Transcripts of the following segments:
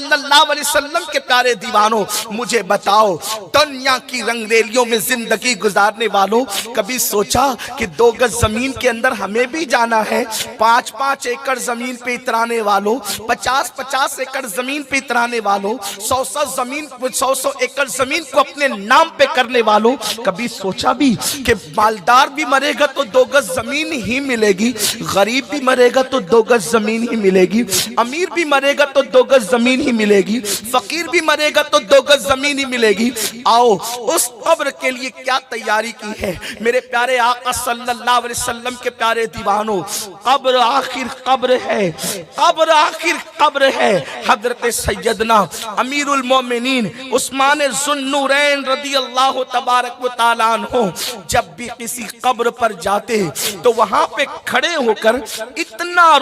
صلی اللہ علیہ وسلم کے پیارے دیوانوں مجھے بتاؤ، دنیا کی رنگ ریلیوں میں زندگی گزارنے والوں، کبھی سوچا کہ 2 گز زمین کے اندر ہمیں بھی جانا ہے؟ 5-5 ایکڑ زمین پہ اترانے والوں، 50-50 ایکڑ زمین پہ اترانے والوں، 100 ایکڑ زمین کو اپنے نام پہ کرنے والوں، کبھی سوچا بھی کہ مالدار بھی مرے گا تو 2 گز زمین ہی ملے گی، غریب بھی مرے گا تو 2 گز زمین ہی ملے گی، امیر بھی مرے گا تو 2 گز زمین ہی ملے گی، فقیر بھی مرے گا تو 2 گز زمین ہی ملے گی۔ آؤ اس قبر کے لیے کیا تیاری کی ہے میرے پیارے آقا صلی اللہ علیہ وسلم کے پیارے دیوانوں؟ قبر آخر قبر ہے، قبر آخر قبر ہے۔ حضرت سیدنا امیر المومنین عثمان ذو النورین رضی اللہ تبارک و تعالیٰ عنہ جب بھی کسی قبر پر جاتے تو وہاں پہ کھڑے ہو کر اتنا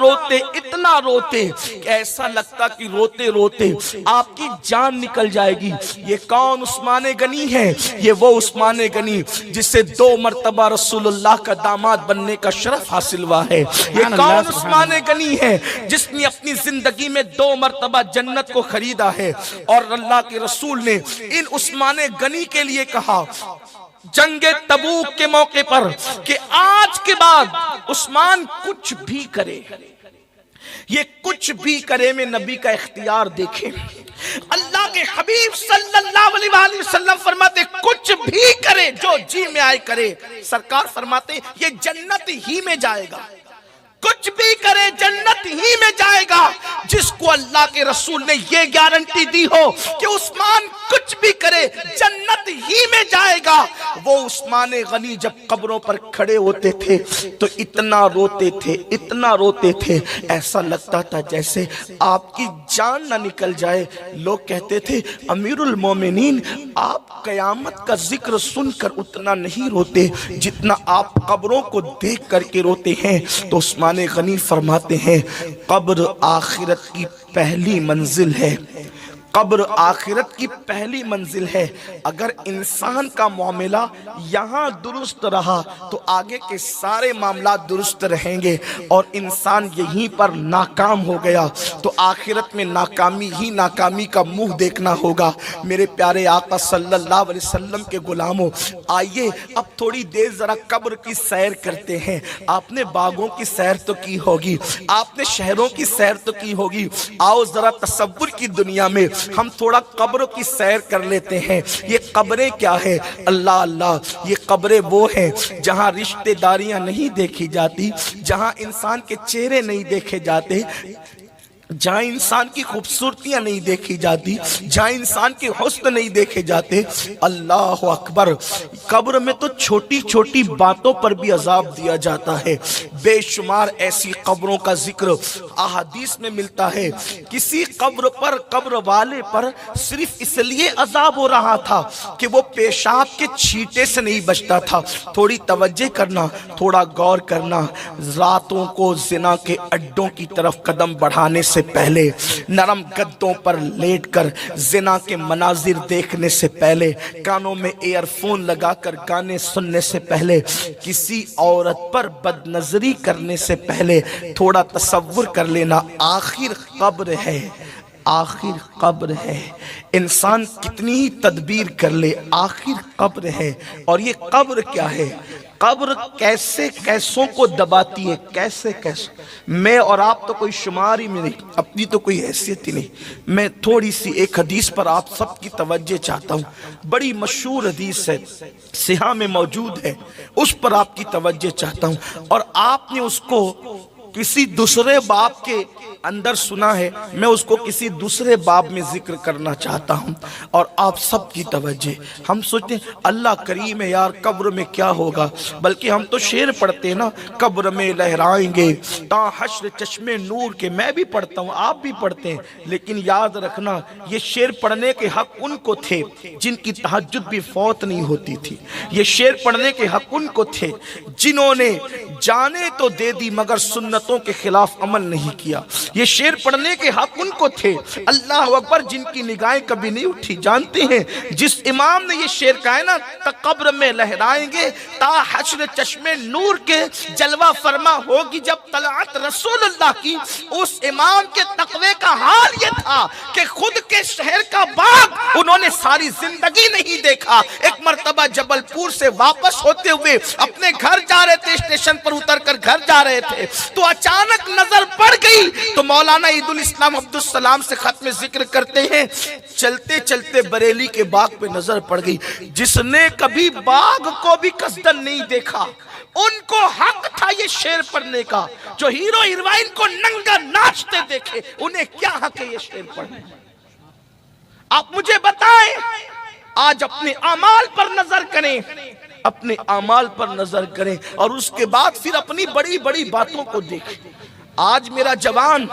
روتے کہ ایسا لگتا کہ روتے روتے آپ کی جان نکل جائے گی۔ یہ کون عثمان غنی ہے؟ یہ وہ عثمان غنی جسے 2 مرتبہ رسول اللہ کا داماد بننے کا شرف حاصل ہوا ہے۔ یہ کون عثمان غنی ہے جس نے اپنی زندگی میں 2 مرتبہ جنت کو خریدا ہے؟ اور اللہ کے رسول نے ان عثمان غنی کے لیے کہا جنگ تبوک کے موقع پر کہ آج کے بعد عثمان کچھ بھی کرے، یہ کچھ بھی کرے میں نبی کا اختیار دیکھیں۔ اللہ کے حبیب صلی اللہ علیہ وآلہ وسلم فرماتے کچھ بھی کرے، جو جی میں آئے کرے۔ سرکار فرماتے یہ جنت ہی میں جائے گا، کچھ بھی کرے جنت ہی میں جائے گا۔ جس کو اللہ کے رسول نے یہ گارنٹی دی ہو کہ عثمان کچھ بھی کرے جنت ہی میں جائے گا، وہ عثمان غنی جب قبروں پر کھڑے ہوتے تھے تو اتنا روتے تھے ایسا لگتا تھا جیسے آپ کی جان نہ نکل جائے۔ لوگ کہتے تھے امیر المومنین آپ قیامت کا ذکر سن کر اتنا نہیں روتے جتنا آپ قبروں کو دیکھ کر کے روتے ہیں۔ تو عثمان غنی فرماتے ہیں قبر آخرت کی پہلی منزل ہے، قبر آخرت کی پہلی منزل ہے۔ اگر انسان کا معاملہ یہاں درست رہا تو آگے کے سارے معاملات درست رہیں گے، اور انسان یہیں پر ناکام ہو گیا تو آخرت میں ناکامی ہی ناکامی کا منہ دیکھنا ہوگا۔ میرے پیارے آقا صلی اللہ علیہ وسلم کے غلاموں، آئیے اب تھوڑی دیر ذرا قبر کی سیر کرتے ہیں۔ آپ نے باغوں کی سیر تو کی ہوگی، آپ نے شہروں کی سیر تو کی ہوگی، آؤ ذرا تصور کی دنیا میں ہم تھوڑا قبروں کی سیر کر لیتے ہیں۔ یہ قبریں کیا ہے؟ اللہ اللہ، یہ قبریں وہ ہیں جہاں رشتہ داریاں نہیں دیکھی جاتی، جہاں انسان کے چہرے نہیں دیکھے جاتے، جہاں انسان کی خوبصورتیاں نہیں دیکھی جاتی، جہاں انسان کے حسن نہیں دیکھے جاتے۔ اللہ اکبر، قبر میں تو چھوٹی چھوٹی باتوں پر بھی عذاب دیا جاتا ہے۔ بے شمار ایسی قبروں کا ذکر احادیث میں ملتا ہے۔ کسی قبر پر، قبر والے پر صرف اس لیے عذاب ہو رہا تھا کہ وہ پیشاب کے چھینٹے سے نہیں بچتا تھا۔ تھوڑی توجہ کرنا، تھوڑا غور کرنا، راتوں کو زنا کے اڈوں کی طرف قدم بڑھانے سے پہلے، نرم گدوں پر لیٹ کر زنا کے مناظر دیکھنے سے پہلے، کانوں میں ایئر فون لگا کر گانے سننے سے پہلے، کسی عورت پر بد نظری کرنے سے پہلے تھوڑا تصور کر لینا آخر قبر ہے، آخر قبر ہے۔ انسان کتنی ہی تدبیر کر لے آخر قبر ہے۔ اور یہ قبر کیا ہے؟ قبر کیسے کیسوں کو دباتی ہے، کیسے کیسوں۔ میں اور آپ تو کوئی شمار ہی میں نہیں، اپنی تو کوئی حیثیت ہی نہیں۔ میں تھوڑی سی ایک حدیث پر آپ سب کی توجہ چاہتا ہوں، بڑی مشہور حدیث ہے، صحیح میں موجود ہے، اس پر آپ کی توجہ چاہتا ہوں۔ اور آپ نے اس کو کسی دوسرے باب کے اندر سنا ہے، میں اس کو کسی دوسرے باب میں ذکر کرنا چاہتا ہوں، اور آپ سب کی توجہ۔ ہم سوچتے ہیں اللہ کریم ہے یار، قبر میں کیا ہوگا، بلکہ ہم تو شعر پڑھتے ہیں نا، قبر میں لہرائیں گے تا حشر چشمے نور کے۔ میں بھی پڑھتا ہوں، آپ بھی پڑھتے ہیں، لیکن یاد رکھنا یہ شعر پڑھنے کے حق ان کو تھے جن کی تہجد بھی فوت نہیں ہوتی تھی۔ یہ شعر پڑھنے کے حق ان کو تھے جنہوں نے جانے تو دے دی مگر سنتوں کے خلاف عمل نہیں کیا۔ یہ شعر پڑھنے کے حق ان کو تھے، اللہ اکبر، جن کی نگاہیں کبھی نہیں اٹھی۔ جانتے ہیں جس امام نے یہ شعر کہا ہے نا، قبر میں لہرائیں گے تا حشر چشمے نور کے جلوہ فرما ہوگی جب طلعت رسول اللہ کی، اس امام کے تقوی کا حال یہ تھا کہ خود کے شہر کا باغ انہوں نے ساری زندگی نہیں دیکھا۔ ایک مرتبہ جبل پور سے واپس ہوتے ہوئے اپنے گھر جا رہے تھے، اسٹیشن پر اتر کر گھر جا رہے تھے تو اچانک نظر پڑ گئی تو مولانا عید الاسلام عبدالسلام سے ختم ذکر کرتے ہیں، چلتے چلتے بریلی کے باغ پہ نظر پڑ گئی۔ جس نے کبھی باغ کو بھی قصدن نہیں دیکھا، ان کو حق تھا یہ شعر پڑھنے کا۔ جو ہیرو ہیروئن کو ننگا ناچتے دیکھے، انہیں کیا حق ہے یہ شعر پڑھنے؟ آپ مجھے بتائیں، آج اپنے اعمال پر نظر کریں، اپنے اعمال پر نظر کریں اور اس کے بعد پھر اپنی بڑی بڑی باتوں کو دیکھیں۔ آج میرا جوان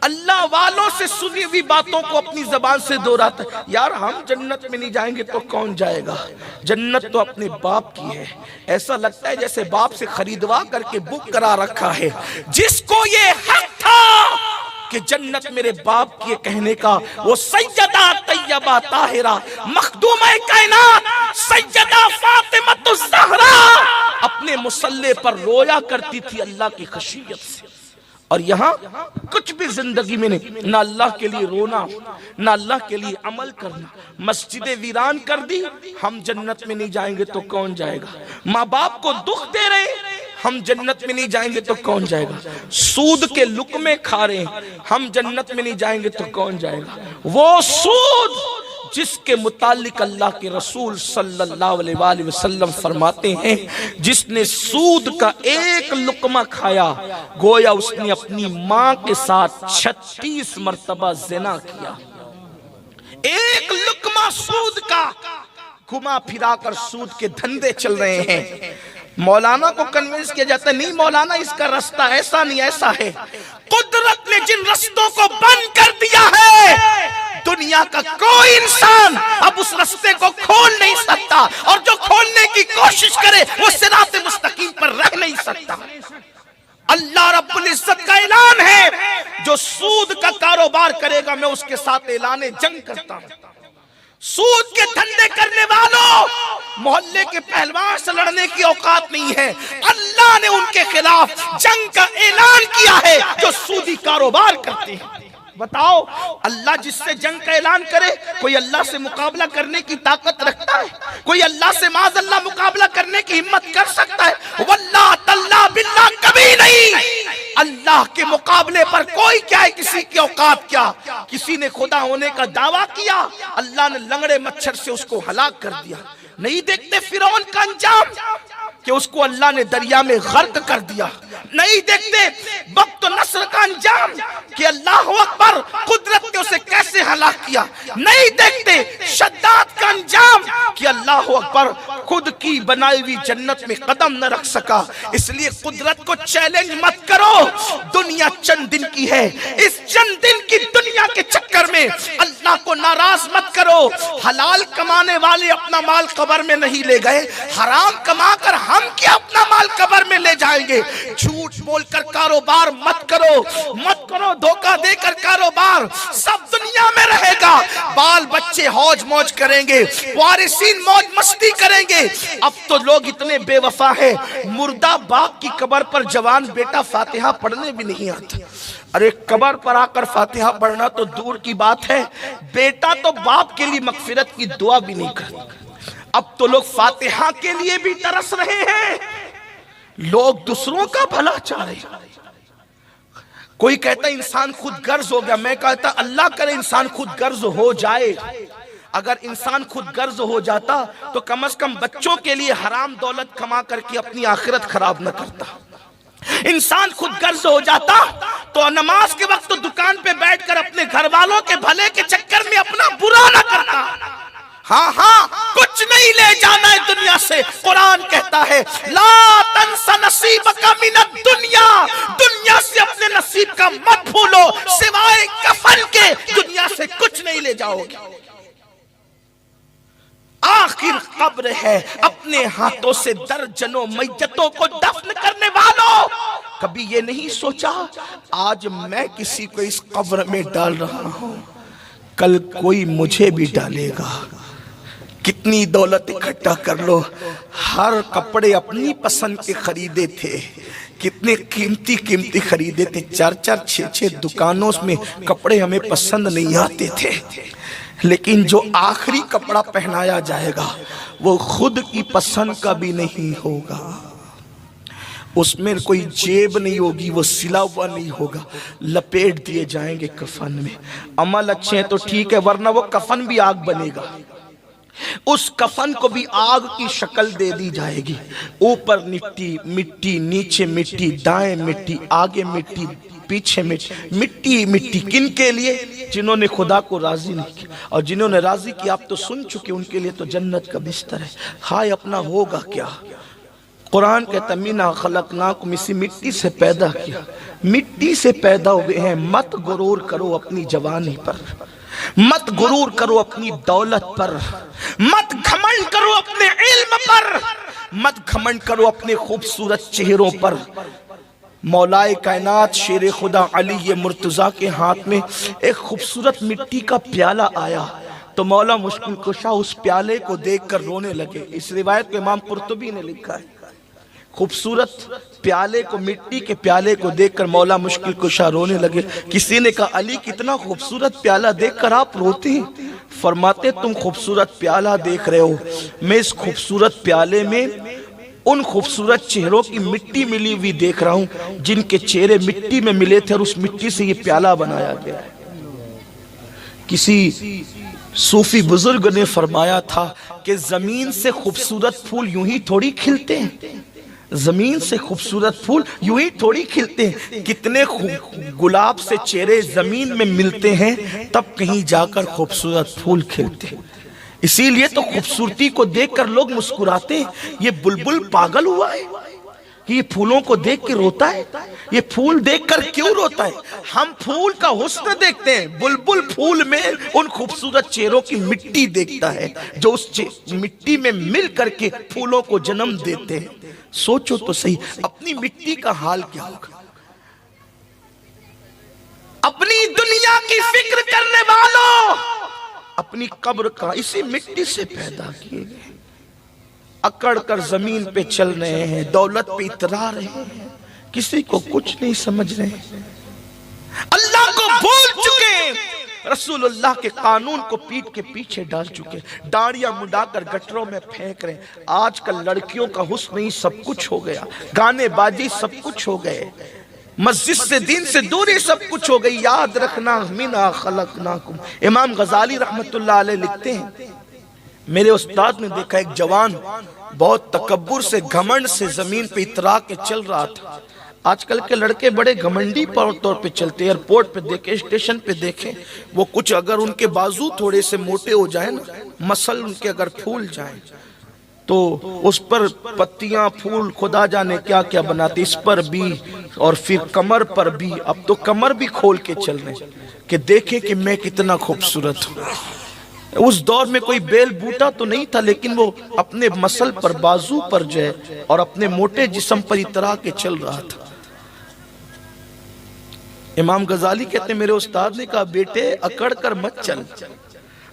اللہ والوں سے سنی ہوئی باتوں کو اپنی زبان سے دہراتا ہے، یار ہم جنت میں نہیں جائیں گے تو کون جائے گا؟ جنت تو اپنے باپ کی ہے۔ ایسا لگتا ہے جیسے باپ سے خریدوا کر کے بک کرا رکھا ہے۔ جس کو یہ حق تھا کہ جنت میرے باپ کی کہنے کا، وہ سیدہ طیبہ طاہرہ مخدومہ کائنات سیدہ فاطمہ الزہرا اپنے مصلی پر رویا کرتی تھی اللہ کی خشیت سے۔ اور یہاں کچھ بھی زندگی میں نہیں، نہ اللہ کے لیے رونا، نہ اللہ کے لیے عمل کرنا۔ مسجد ویران کر دی، ہم جنت میں نہیں جائیں گے تو کون جائے گا؟ ماں باپ کو دکھ دے رہے، ہم جنت میں نہیں جائیں گے تو کون جائے گا؟ سود کے لقمے کھا رہے ہیں، ہم جنت میں نہیں جائیں گے تو کون جائے گا؟ وہ سود جس کے متعلق اللہ کے رسول صلی اللہ علیہ وآلہ وسلم فرماتے ہیں، جس نے سود کا ایک لقمہ کھایا گویا اس نے اپنی ماں کے ساتھ 36 مرتبہ زنا کیا۔ ایک لقمہ سود کا، گھما پھرا کر سود کے دھندے چل رہے ہیں۔ مولانا کو کنونس کیا جاتا ہے، نہیں مولانا اس کا رستہ ایسا نہیں ایسا ہے۔ قدرت نے جن رستوں کو بند کر دیا ہے، دنیا کا کوئی انسان اب اس رستے کو کھول نہیں سکتا، اور جو کھولنے کی کوشش کرے وہ صراط مستقیم پر رہ نہیں سکتا۔ اللہ رب العزت کا اعلان ہے، جو سود کا کاروبار کرے گا میں اس کے ساتھ اعلان جنگ کرتا ہوں۔ سود کے دھندے کرنے والوں، محلے کے پہلوان سے لڑنے کی اوقات نہیں ہے۔ اللہ نے ان کے خلاف جنگ کا اعلان کیا ہے جو سودی کاروبار کرتے ہیں۔ بتاؤ، اللہ جس سے جنگ کا اعلان کرے، کوئی اللہ سے مقابلہ کرنے کی طاقت رکھتا ہے؟ کوئی اللہ سے معاذ اللہ مقابلہ کرنے کی ہمت کر سکتا ہے؟ واللہ تاللہ باللہ کبھی نہیں۔ اللہ کے مقابلے پر کوئی کیا ہے، کسی کی اوقات کیا؟ کسی نے خدا ہونے کا دعویٰ کیا، اللہ نے لنگڑے مچھر سے اس کو ہلاک کر دیا۔ نہیں دیکھتے فرعون کا انجام کہ اس کو اللہ نے دریا میں غرق کر دیا؟ نہیں دیکھتے وقت و نصر کا انجام کہ اللہ اکبر قدرت نے اسے کیسے ہلاک کیا؟ نہیں دیکھتے شداد کا انجام کہ اللہ اکبر خود کی بنائی ہوئی جنت میں قدم نہ رکھ سکا؟ اس لیے قدرت کو چیلنج مت کرو، دنیا چند دن کی ہے، اس چند دن کی دنیا کے چکر میں اللہ کو ناراض مت کرو۔ حلال کمانے والے اپنا مال قبر میں نہیں لے گئے، حرام کما کر ہم کیا اپنا مال قبر میں لے جائیں گے؟ جھوٹ بول کر کاروبار مت کرو، دھوکہ دے کر کاروبار سب دنیا میں رہے گا۔ بال بچے ہوج موج کریں گے، وارثین موج مستی کریں گے۔ اب تو لوگ اتنے بے وفا ہیں، مردہ باپ کی قبر پر جوان بیٹا فاتحہ پڑھنے بھی نہیں آتا۔ ارے قبر پر آ کر فاتحہ پڑھنا تو دور کی بات ہے، بیٹا تو باپ کے لیے مغفرت کی دعا بھی نہیں کرتا۔ اب تو لوگ فاتحہ کے لیے بھی ترس رہے ہیں، لوگ دوسروں کا بھلا چاہ رہے ہیں۔ کوئی کہتا ہے انسان خود غرض ہو گیا، میں کہتا اللہ کرے انسان خود غرض ہو جائے۔ اگر انسان خود غرض ہو جاتا تو کم از کم بچوں کے لیے حرام دولت کما کر کے اپنی آخرت خراب نہ کرتا۔ انسان خود غرض ہو جاتا تو نماز کے وقت تو دکان پہ بیٹھ کر اپنے گھر والوں کے بھلے کے چکر میں اپنا برا نہ کرتا۔ ہاں کچھ نہیں لے جانا ہے دنیا سے۔ قرآن کہتا ہے لا تنس نصیبک من الدنیا، دنیا سے اپنے نصیب کا مت بھولو، سوائے کفن کے دنیا سے کچھ نہیں لے جاؤ گے۔ آخر قبر ہے، اپنے ہاتھوں سے درجنوں میتوں کو دفن کرنے والوں، کبھی یہ نہیں سوچا آج میں کسی کو اس قبر میں ڈال رہا ہوں، کل کوئی مجھے بھی ڈالے گا۔ کتنی دولت اکٹھا کر لو، ہر کپڑے اپنی پسند کے خریدے تھے، کتنے قیمتی خریدے تھے، 4-4 6-6 دکانوں میں کپڑے ہمیں پسند نہیں آتے تھے، لیکن جو آخری کپڑا پہنایا جائے گا وہ خود کی پسند کا بھی نہیں ہوگا، اس میں کوئی جیب نہیں ہوگی، وہ سلا ہوا نہیں ہوگا، لپیٹ دیے جائیں گے کفن میں۔ عمل اچھے ہیں تو ٹھیک ہے، ورنہ وہ کفن بھی آگ بنے گا، اس کفن کو بھی آگ کی شکل دے دی جائے گی، اوپر مٹی مٹی، نیچے مٹی، دائیں مٹی، آگے مٹی، پیچھے مٹی۔ کن کے لیے؟ جنہوں نے خدا کو راضی نہیں کیا، اور جنہوں نے راضی کیا آپ تو سن چکے، ان کے لیے تو جنت کا بستر ہے۔ ہائے اپنا ہوگا کیا؟ قرآن کہتا مِنْہَا خَلَقْنَاكُمْ، اسی مٹی سے پیدا کیا، مٹی سے پیدا ہوئے ہیں۔ مت غرور کرو اپنی جوانی پر، مت غرور کرو اپنی دولت پر، مت گھمنڈ کرو اپنے علم پر، مت گھمنڈ کرو اپنے خوبصورت چہروں پر۔ مولائے کائنات شیر خدا علی مرتضیٰ کے ہاتھ میں ایک خوبصورت مٹی کا پیالہ آیا تو مولا مشکل کشا اس پیالے کو دیکھ کر رونے لگے۔ اس روایت کو امام قرطبی نے لکھا ہے، خوبصورت پیالے کو، مٹی کے پیالے کو دیکھ کر مولا مشکل کشا رونے لگے۔ کسی نے کہا علی کتنا خوبصورت پیالہ دیکھ کر آپ روتے ہیں؟ فرماتے تم خوبصورت پیالہ دیکھ رہے ہو، میں اس خوبصورت پیالے میں ان خوبصورت چہروں کی مٹی ملی ہوئی دیکھ رہا ہوں جن کے چہرے مٹی میں ملے تھے، اور اس مٹی سے یہ پیالہ بنایا گیا ہے۔ کسی صوفی بزرگ نے فرمایا تھا کہ زمین سے خوبصورت پھول یوں ہی تھوڑی کھلتے ہیں، زمین سے خوبصورت پھول یوں ہی تھوڑی کھلتے ہیں، کتنے گلاب سے چہرے زمین میں ملتے ہیں تب کہیں جا کر خوبصورت پھول کھلتے ہیں۔ اسی لیے تو خوبصورتی کو دیکھ کر لوگ مسکراتے ہیں۔ یہ بلبل پاگل ہوا ہے کہ یہ پھولوں کو دیکھ کے روتا ہے؟ یہ پھول دیکھ کر کیوں روتا ہے؟ ہم پھول کا حسن دیکھتے ہیں، بلبل پھول میں ان خوبصورت چہروں کی مٹی دیکھتا ہے جو اس مٹی میں مل کر کے پھولوں کو جنم دیتے ہیں۔ سوچو تو صحیح اپنی مٹی کا حال کیا ہوگا؟ اپنی دنیا کی فکر کرنے والوں، اپنی قبر کا اسی مٹی سے پیدا کیے گئے، اکڑ کر زمین پہ چل رہے ہیں، دولت پہ اترا رہے ہیں، کسی کو کچھ نہیں سمجھ رہے ہیں، اللہ کو بھول چکے، رسول اللہ کے قانون کو پیٹ کے پیچھے ڈال چکے، داڑیاں مڈا کر گٹروں میں پھینک رہے ہیں۔ آج کل لڑکیوں کا حسن ہی سب کچھ ہو گیا، گانے بازی سب کچھ ہو گئے، مسجد سے دین سے دوری سب کچھ ہو گئی۔ یاد رکھنا مِنْہَا خَلَقْنَاكُمْ۔ امام غزالی رحمت اللہ علیہ لکھتے ہیں میرے استاد نے دیکھا ایک جوان بہت تکبر سے گھمنڈ سے زمین پہ اترا کے چل رہا تھا۔ آج کل کے لڑکے بڑے گھمنڈی طور پہ چلتے، ایئرپورٹ پہ دیکھیں، اسٹیشن پہ دیکھیں، وہ کچھ اگر ان کے بازو تھوڑے سے موٹے ہو جائیں نا، مسل ان کے اگر پھول جائیں تو اس پر پتیاں پھول خدا جانے کیا کیا بناتے، اس پر بھی اور پھر کمر پر بھی۔ اب تو کمر بھی کھول کے چل رہے ہیں کہ دیکھیں کہ میں کتنا خوبصورت ہوں۔ اس دور میں کوئی بیل بوٹا تو نہیں تھا، لیکن وہ اپنے مسل پر، بازو پر جو ہے اور اپنے موٹے جسم پر اترا کے چل رہا تھا۔ امام غزالی کہتے ہیں میرے استاد نے کہا بیٹے اکڑ کر مت چل،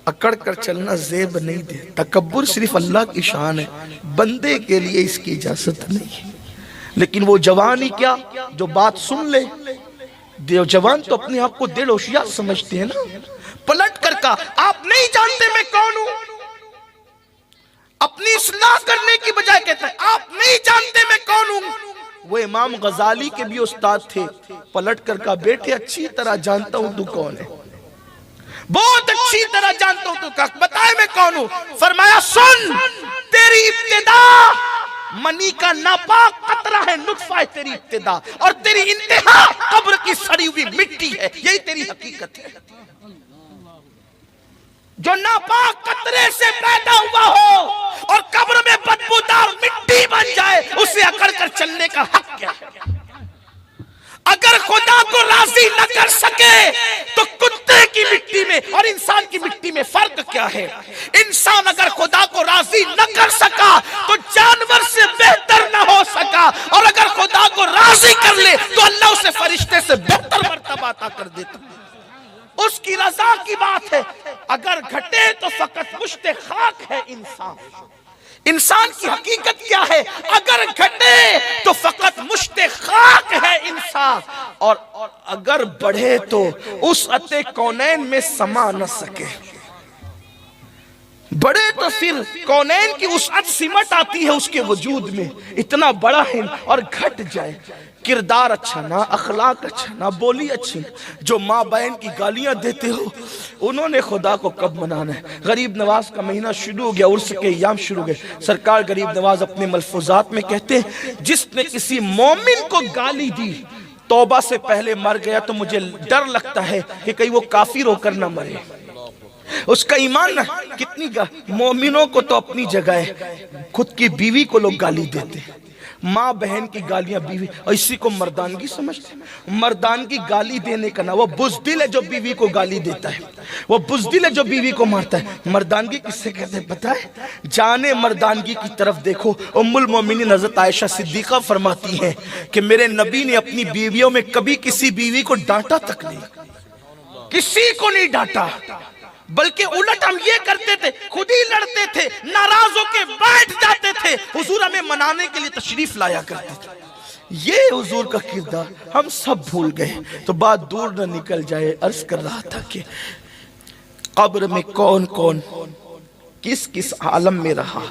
اکڑ کر چلنا زیب نہیں دے، تکبر صرف اللہ کی شان ہے، بندے کے لیے اس کی اجازت نہیں ہے۔ لیکن وہ جوان ہی کیا جو بات سن لے، جوان تو اپنے آپ کو دل ہوشیار سمجھتے ہیں نا، پلٹ کر کہا آپ نہیں جانتے میں کون ہوں، اپنی اصلاح کرنے کی بجائے کہتا ہے آپ نہیں جانتے میں کون ہوں۔ وہ امام غزالی کے بھی استاد تھے، پلٹ کر کہا بیٹے اچھی طرح جانتا ہوں تو کون ہے، بہت اچھی طرح جانتا ہوں تو کہا بتائے میں کون ہوں۔ فرمایا سن، تیری ابتدا منی کا ناپاک قطرہ ہے، نطفہ ہے تیری ابتدا، اور تیری انتہا قبر کی سڑی ہوئی مٹی ہے، یہی تیری حقیقت ہے۔ جو ناپاک قطرے سے پیدا ہوا ہو اور قبر میں بدبودار مٹی بن جائے، اسے اکڑ کر چلنے کا حق کیا ہے؟ اگر خدا کو راضی نہ کر سکے تو کتے کی مٹی میں اور انسان کی مٹی میں فرق کیا ہے؟ انسان اگر خدا کو رضا کی بات ہے، اگر گھٹے تو فقط مشت خاک ہے انسان۔ انسان کی حقیقت کیا ہے؟ اگر گھٹے تو فقط مشت خاک ہے انسان، اور اگر بڑھے تو وسعت کونین میں سما نہ سکے۔ بڑے تو پھر کونین کی وسعت سمٹ آتی ہے اس کے وجود میں، اتنا بڑا ہے، اور گھٹ جائے، کردار اچھا نہ، اخلاق اچھا نہ، بولی اچھی نہ، جو ماں بہن کی گالیاں دیتے ہو انہوں نے خدا کو کب منانا ہے؟ غریب نواز کا مہینہ شروع ہو گیا، عرس کے ایام شروع ہو گئے۔ سرکار غریب نواز اپنے ملفوظات میں کہتے ہیں، جس نے کسی مومن کو گالی دی توبہ سے پہلے مر گیا تو مجھے ڈر لگتا ہے کہ کہیں وہ کافر ہو کر نہ مرے، اس کا ایمان نہ۔ کتنی مومنوں کو تو اپنی جگہ ہے، خود کی بیوی کو لوگ گالی دیتے ہیں، ماں بہن کی گالیاں بیوی، اور اسی کو مردانگی سمجھتے ہیں۔ مردانگی گالی دینے کا نہ، وہ بزدل ہے جو بیوی کو گالی دیتا ہے، وہ بزدل ہے جو بیوی کو مارتا ہے۔ مردانگی کس سے کہتے ہیں پتہ ہے؟ جانے مردانگی کی طرف دیکھو۔ ام المومنین حضرت عائشہ صدیقہ فرماتی ہیں کہ میرے نبی نے اپنی بیویوں میں کبھی کسی بیوی کو ڈانٹا تک نہیں، کسی کو نہیں ڈانٹا، بلکہ الٹ ہم یہ کرتے تھے، خود ہی لڑتے تھے، ناراض ہو کے بیٹھ جاتے تھے، حضور ہمیں منانے کے لیے تشریف لایا کرتے تھے۔ یہ حضور کا کردار ہم سب بھول گئے۔ تو بات دور نہ نکل جائے، عرض کر رہا تھا کہ قبر میں کون کون کس کس عالم میں رہا،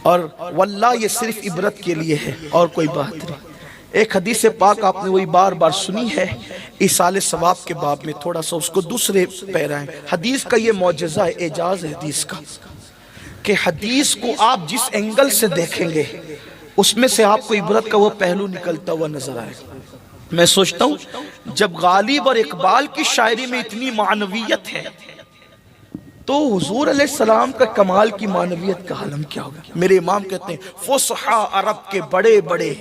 اور واللہ یہ صرف عبرت کے لیے ہے اور کوئی بات نہیں۔ ایک حدیث پاک آپ نے وہی بار بار سنی ہے، ایصال ثواب کے باب میں، تھوڑا سا اس کو دوسرے پیرائیں۔ حدیث کا یہ معجزہ ہے، اعجاز ہے حدیث کا، کہ حدیث کو آپ جس اینگل سے دیکھیں گے اس میں سے آپ کو عبرت کا وہ پہلو نکلتا ہوا نظر آئے۔ میں سوچتا ہوں جب غالب اور اقبال کی شاعری میں اتنی معنویت ہے تو حضور علیہ السلام کا کمال کی معنویت کا عالم کیا ہوگا؟ میرے امام کہتے ہیں فصحا عرب کے بڑے بڑے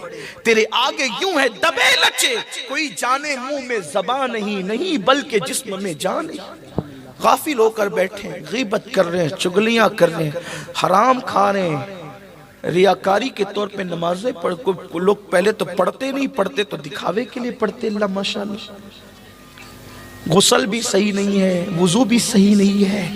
تیرے آگے یوں ہے دبے لچے، کوئی جانے منہ میں زبان نہیں بلکہ جسم میں جان نہیں۔ غافل ہو کر بیٹھے ہیں، غیبت کر رہے ہیں، چگلیاں کر رہے ہیں، حرام کھا رہے ہیں، ریاکاری کے طور پہ نمازیں پڑھ، لوگ پہلے تو پڑھتے نہیں، پڑھتے تو دکھاوے کے لیے پڑھتے، اللہ ماشاءاللہ۔ غسل بھی صحیح نہیں ہے، وضو بھی صحیح نہیں ہے،